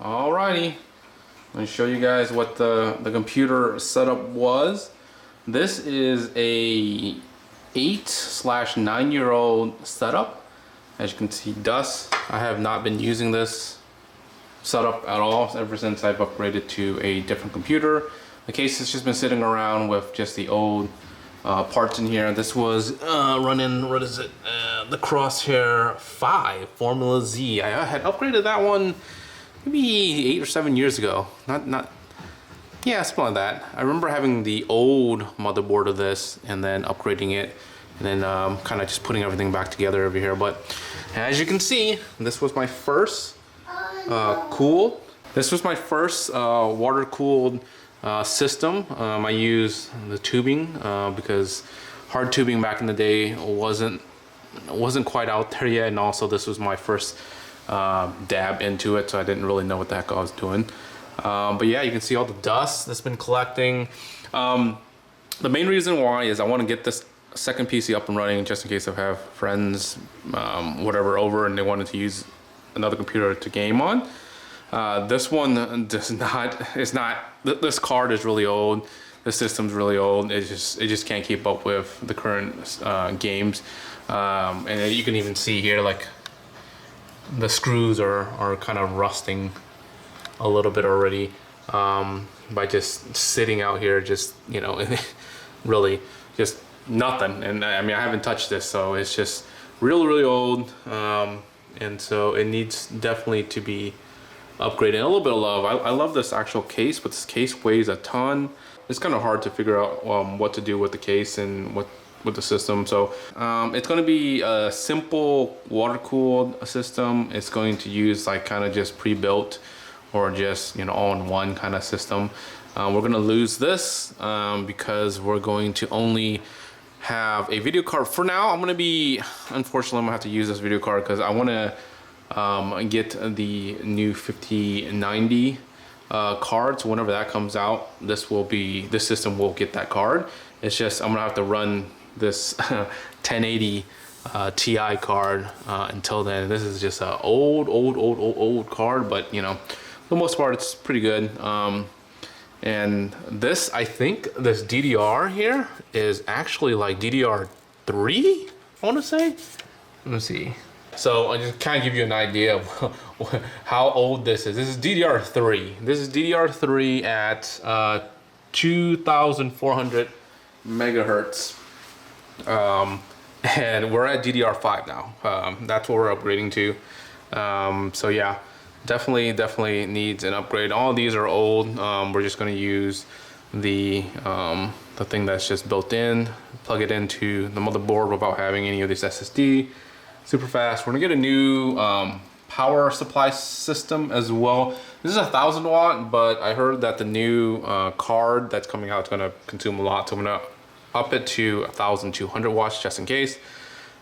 Alrighty, I'm going to show you guys what the computer setup was. This is a 8/9-year-old setup. As you can see, dust. I have not been using this setup at all ever since I've upgraded to a different computer. The case has just been sitting around with just the old parts in here. This was running, what is it? The Crosshair 5 Formula Z. I had upgraded that one maybe 8 or 7 years ago. Yeah, something like that. I remember having the old motherboard of this and then upgrading it and then kind of just putting everything back together over here. But as you can see, this was my first water-cooled system. I used the tubing because hard tubing back in the day wasn't quite out there yet, and also this was my first dab into it, so I didn't really know what the heck I was doing. But yeah, you can see all the dust that's been collecting. The main reason why is I want to get this second PC up and running just in case I have friends, whatever, over and they wanted to use another computer to game on. This one does not, this card is really old. The system's really old. It just can't keep up with the current games. And you can even see here, like, the screws are kind of rusting a little bit already by just sitting out here, just, you know, really just nothing. And I mean, I haven't touched this, so it's just really old. And so it needs definitely to be upgraded. And a little bit of love. I love this actual case, but this case weighs a ton. It's kind of hard to figure out what to do with the case and with the system. So it's going to be a simple water-cooled system. It's going to use like kind of just pre-built or just, you know, all-in-one kind of system. We're going to lose this because we're going to only have a video card. For now, unfortunately, I'm going to have to use this video card because I want to get the new 5090 card. So whenever that comes out, this system will get that card. It's just I'm gonna have to run this 1080 Ti card until then. This is just an old card, but you know, for the most part it's pretty good. And this, I think this DDR here is actually like DDR3, I want to say. Let me see. So I just kind of give you an idea of how old this is. This is DDR3. This is DDR3 at 2,400 megahertz. And we're at DDR5 now. That's what we're upgrading to. So yeah, definitely needs an upgrade. All of these are old. We're just going to use the thing that's just built in, plug it into the motherboard without having any of this SSD. Super fast. We're gonna get a new power supply system as well. This is 1,000 watt, but I heard that the new card that's coming out is gonna consume a lot, so I'm gonna up it to 1,200 watts just in case.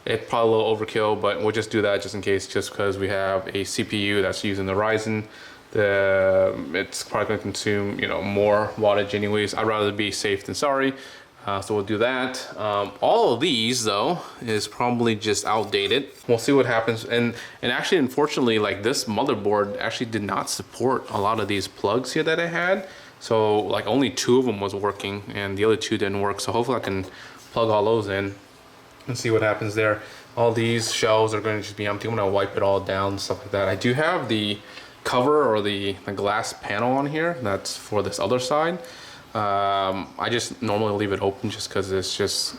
It's probably a little overkill, but we'll just do that just in case, just because we have a CPU that's using the Ryzen. It's probably gonna consume, you know, more wattage anyways. I'd rather be safe than sorry. So we'll do that. All of these though is probably just outdated. We'll see what happens. And actually, unfortunately, like this motherboard actually did not support a lot of these plugs here that I had. So like only 2 of them was working and the other 2 didn't work. So hopefully I can plug all those in and see what happens there. All these shelves are going to just be empty. I'm gonna wipe it all down, stuff like that. I do have the cover or the glass panel on here. That's for this other side. I just normally leave it open just because it's just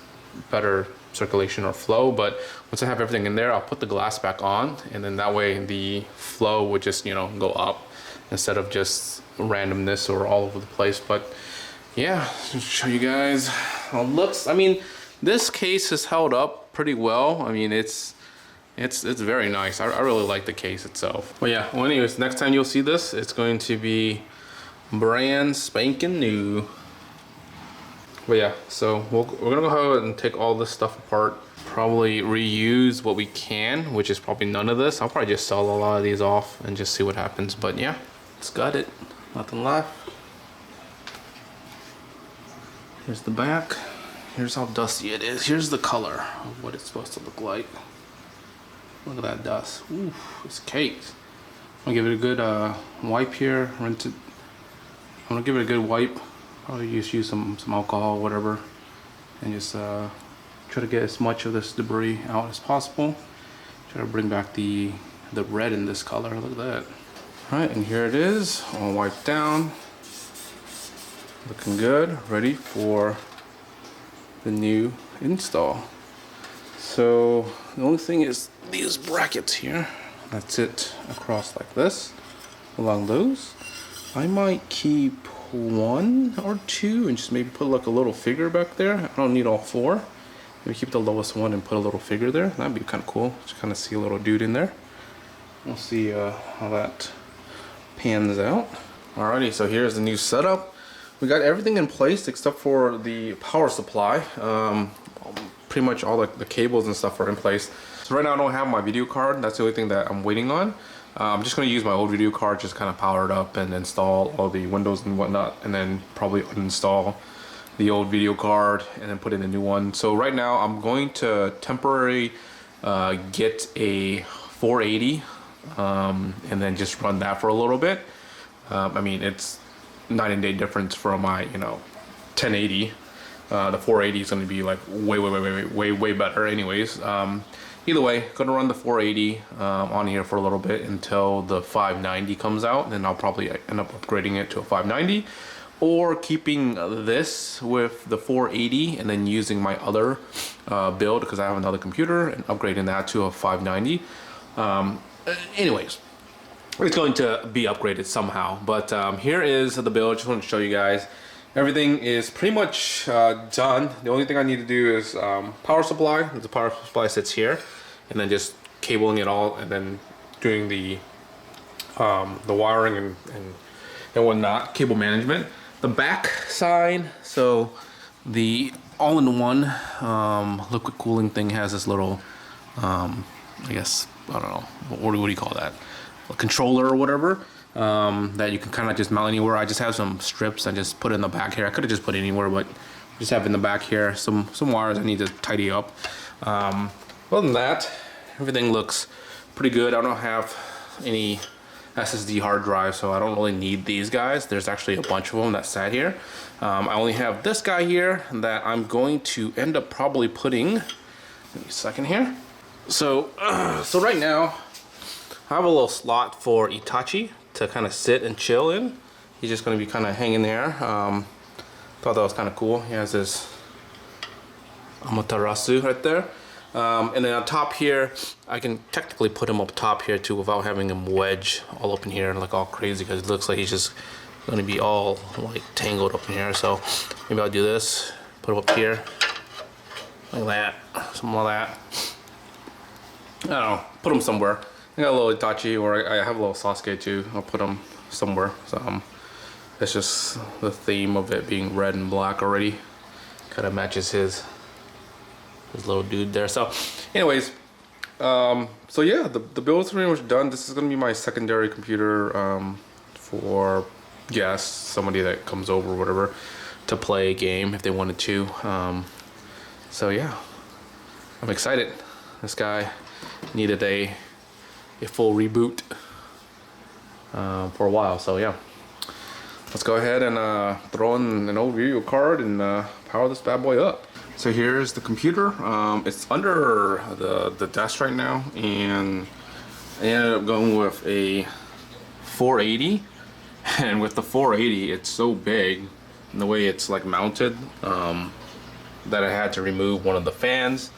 better circulation or flow, but once I have everything in there, I'll put the glass back on, and then that way the flow would just, you know, go up instead of just randomness or all over the place. But yeah, just show you guys how it looks. I mean, this case has held up pretty well. I mean, it's very nice. I really like the case itself. But yeah, well anyways, next time you'll see this, it's going to be brand spanking new. But yeah, so we're gonna go ahead and take all this stuff apart, probably reuse what we can, which is probably none of this. I'll probably just sell a lot of these off and just see what happens. But yeah, it's got it, nothing left. Here's the back. Here's how dusty it is. Here's the color of what it's supposed to look like. Look at that dust. Ooh, it's caked. I'll give it a good wipe here, rinse it. I'm gonna give it a good wipe. Probably use some alcohol, whatever, and just try to get as much of this debris out as possible. Try to bring back the red in this color. Look at that. All right, and here it is, all wiped down. Looking good, ready for the new install. So the only thing is these brackets here. That's it across like this, along those. I might keep one or two and just maybe put like a little figure back there. I don't need all four. Maybe keep the lowest one and put a little figure there. That'd be kind of cool. Just kind of see a little dude in there. We'll see how that pans out. Alrighty, so here's the new setup. We got everything in place except for the power supply. Pretty much all the cables and stuff are in place. So right now I don't have my video card. That's the only thing that I'm waiting on. I'm just going to use my old video card, just kind of power it up and install all the windows and whatnot, and then probably uninstall the old video card and then put in a new one. So right now I'm going to temporarily get a 480 and then just run that for a little bit. I mean, it's night and day difference from my 1080. The 480 is going to be like way better anyways. Either way, gonna run the 480 on here for a little bit until the 590 comes out, and then I'll probably end up upgrading it to a 590, or keeping this with the 480 and then using my other build, because I have another computer, and upgrading that to a 590. Anyways, it's going to be upgraded somehow, but here is the build. Just want to show you guys. Everything is pretty much done. The only thing I need to do is power supply. The power supply sits here, and then just cabling it all, and then doing the wiring and whatnot, cable management. The back side, so the all-in-one liquid cooling thing has this little, I guess, I don't know, what do you call that? A controller or whatever. That you can kind of just mount anywhere. I just have some strips I just put in the back here. I could have just put it anywhere, but just have it in the back here. Some wires I need to tidy up. Other than that, everything looks pretty good. I don't have any SSD hard drive, so I don't really need these guys. There's actually a bunch of them that sat here. I only have this guy here that I'm going to end up probably putting. Give me a second here. So right now I have a little slot for Itachi to kind of sit and chill in. He's just going to be kind of hanging there. Thought that was kind of cool. He has this Amaterasu right there. And then on top here, I can technically put him up top here too without having him wedge all up in here like all crazy, because it looks like he's just going to be all like tangled up in here. So maybe I'll do this, put him up here like that, something like that. I don't know, put him somewhere. I got a little Itachi, or I have a little Sasuke too. I'll put them somewhere. So it's just the theme of it being red and black already. Kind of matches his little dude there. So anyways, so yeah, the build is pretty much done. This is gonna be my secondary computer for guests, somebody that comes over or whatever, to play a game if they wanted to. So yeah, I'm excited. This guy needed a full reboot for a while, so yeah, let's go ahead and throw in an old video card and power this bad boy up. So here's the computer. It's under the desk right now, and I ended up going with a 480, and with the 480 it's so big and the way it's like mounted that I had to remove one of the fans.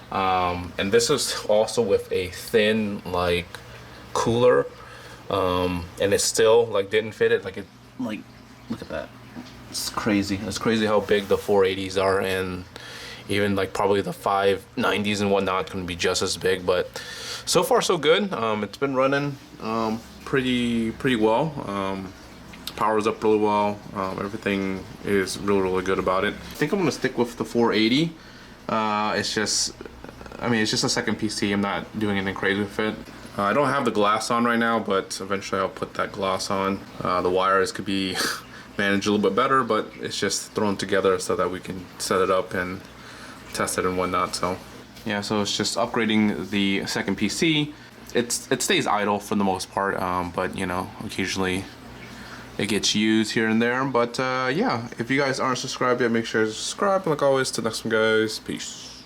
And this is also with a thin like cooler, and it still like didn't fit it. Like look at that, it's crazy. It's crazy how big the 480s are, and even like probably the 590s and whatnot can be just as big. But so far so good. It's been running pretty well. Powers up really well. Everything is really good about it. I think I'm gonna stick with the 480. It's just a second PC. I'm not doing anything crazy with it. I don't have the glass on right now, but eventually I'll put that glass on. The wires could be managed a little bit better, but it's just thrown together so that we can set it up and test it and whatnot. So yeah, so it's just upgrading the second PC. it stays idle for the most part, but you know, occasionally it gets used here and there. But yeah, if you guys aren't subscribed yet, make sure to subscribe. And like always, till next one, guys, peace.